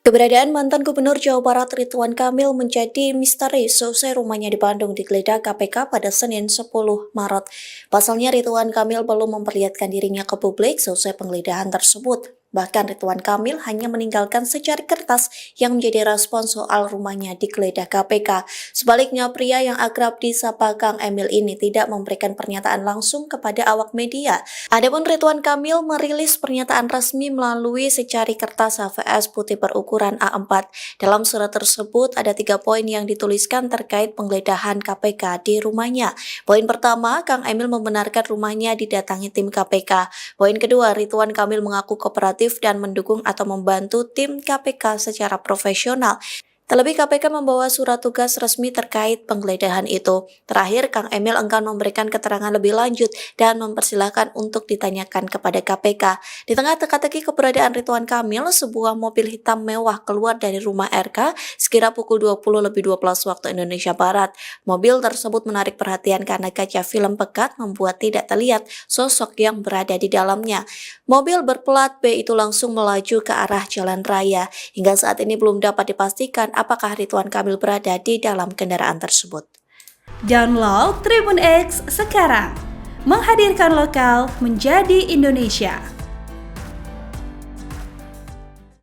Keberadaan mantan Gubernur Jawa Barat Ridwan Kamil menjadi misteri seusai rumahnya di Bandung digeledah KPK pada Senin 10 Maret. Pasalnya Ridwan Kamil belum memperlihatkan dirinya ke publik seusai penggeledahan tersebut. Bahkan Ridwan Kamil hanya meninggalkan secari kertas yang menjadi respon soal rumahnya digeledah KPK. Sebaliknya, pria yang akrab disapa Kang Emil ini tidak memberikan pernyataan langsung kepada awak media. Adapun Ridwan Kamil merilis pernyataan resmi melalui secari kertas HVS putih berukuran A4. Dalam surat tersebut ada 3 poin yang dituliskan terkait penggeledahan KPK di rumahnya. Poin pertama, Kang Emil membenarkan rumahnya didatangi tim KPK. Poin kedua, Ridwan Kamil mengaku kooperatif dan mendukung atau membantu tim KPK secara profesional. Terlebih KPK membawa surat tugas resmi terkait penggeledahan itu. Terakhir, Kang Emil enggan memberikan keterangan lebih lanjut dan mempersilahkan untuk ditanyakan kepada KPK. Di tengah teka-teki keberadaan Ridwan Kamil, sebuah mobil hitam mewah keluar dari rumah RK sekira pukul 20.12 waktu Indonesia Barat. Mobil tersebut menarik perhatian karena kaca film pekat membuat tidak terlihat sosok yang berada di dalamnya. Mobil berplat B itu langsung melaju ke arah jalan raya. Hingga saat ini belum dapat dipastikan apakah Ridwan Kamil berada di dalam kendaraan tersebut. Download Tribun X sekarang, menghadirkan lokal menjadi Indonesia.